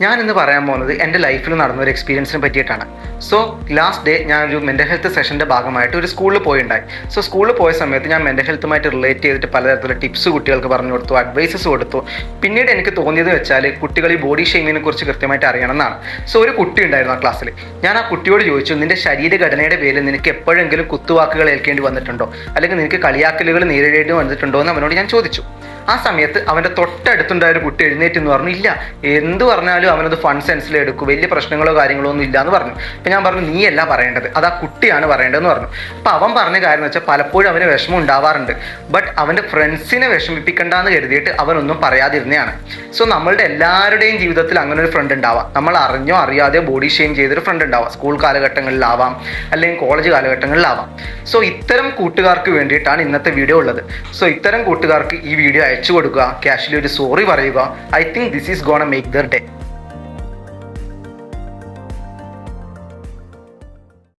ഞാൻ ഇന്ന് പറയാൻ പോകുന്നത് എൻ്റെ ലൈഫിൽ നടന്ന ഒരു എക്സ്പീരിയൻസിനെ പറ്റിയിട്ടാണ്. സോ ലാസ്റ്റ് ഡേ ഞാനൊരു മെൻ്റൽ ഹെൽത്ത് സെഷൻ്റെ ഭാഗമായിട്ട് ഒരു സ്കൂളിൽ പോയിണ്ടായി. സോ സ്കൂളിൽ പോയ സമയത്ത് ഞാൻ മെൻ്റൽ ഹെൽത്തുമായിട്ട് റിലേറ്റ് ചെയ്തിട്ട് പലതരത്തിലുള്ള ടിപ്സ് കുട്ടികൾക്ക് പറഞ്ഞു കൊടുത്തു, അഡ്വൈസസ് കൊടുത്തു. പിന്നീട് എനിക്ക് തോന്നിയത് വെച്ചാൽ കുട്ടികൾ ഈ ബോഡി ഷെയ്മിങ്ങിനെ കുറിച്ച് കൃത്യമായിട്ട് അറിയണം എന്നാണ്. സോ ഒരു കുട്ടി ഉണ്ടായിരുന്നു ആ ക്ലാസ്സിൽ. ഞാൻ ആ കുട്ടിയോട് ചോദിച്ചു, നിൻ്റെ ശരീരഘടനയുടെ പേരിൽ നിനക്ക് എപ്പോഴെങ്കിലും കുത്തുവാക്കുകൾ ഏൽക്കേണ്ടി വന്നിട്ടുണ്ടോ, അല്ലെങ്കിൽ നിനക്ക് കളിയാക്കലുകൾ നേരിടേണ്ടി വന്നിട്ടുണ്ടോ എന്ന് അവനോട് ഞാൻ ചോദിച്ചു. ആ സമയത്ത് അവൻ്റെ തൊട്ടടുത്തുണ്ടായ ഒരു കുട്ടി എഴുന്നേറ്റ് എന്ന് പറഞ്ഞു, ഇല്ല, എന്ത് പറഞ്ഞാലും അവനത് ഫൺ സെൻസിൽ എടുക്കും, വലിയ പ്രശ്നങ്ങളോ കാര്യങ്ങളോ ഒന്നും ഇല്ല എന്ന് പറഞ്ഞു. അപ്പം ഞാൻ പറഞ്ഞു, നീയല്ല പറയേണ്ടത്, അത് ആ കുട്ടിയാണ് പറയേണ്ടതെന്ന് പറഞ്ഞു. അപ്പം അവൻ പറഞ്ഞ കാര്യം എന്ന് വെച്ചാൽ പലപ്പോഴും അവന് വിഷമം ഉണ്ടാവാറുണ്ട്, ബട്ട് അവൻ്റെ ഫ്രണ്ട്സിനെ വിഷമിപ്പിക്കണ്ടെന്ന് കരുതിയിട്ട് അവനൊന്നും പറയാതിരുന്നതാണ്. സോ നമ്മളുടെ എല്ലാവരുടെയും ജീവിതത്തിൽ അങ്ങനെ ഒരു ഫ്രണ്ട് ഉണ്ടാവാം. നമ്മൾ അറിഞ്ഞോ അറിയാതെയോ ബോഡി ഷെയിം ചെയ്തൊരു ഫ്രണ്ട് ഉണ്ടാവാം. സ്കൂൾ കാലഘട്ടങ്ങളിലാവാം, അല്ലെങ്കിൽ കോളേജ് കാലഘട്ടങ്ങളിലാവാം. സോ ഇത്തരം കൂട്ടുകാർക്ക് വേണ്ടിയിട്ടാണ് ഇന്നത്തെ വീഡിയോ ഉള്ളത്. സോ ഇത്തരം കൂട്ടുകാർക്ക് ഈ വീഡിയോ അയച്ചു കൊടുക്കുക, ക്യാഷ്വലി ഒരു സോറി പറയുക. I think this is gonna make there day.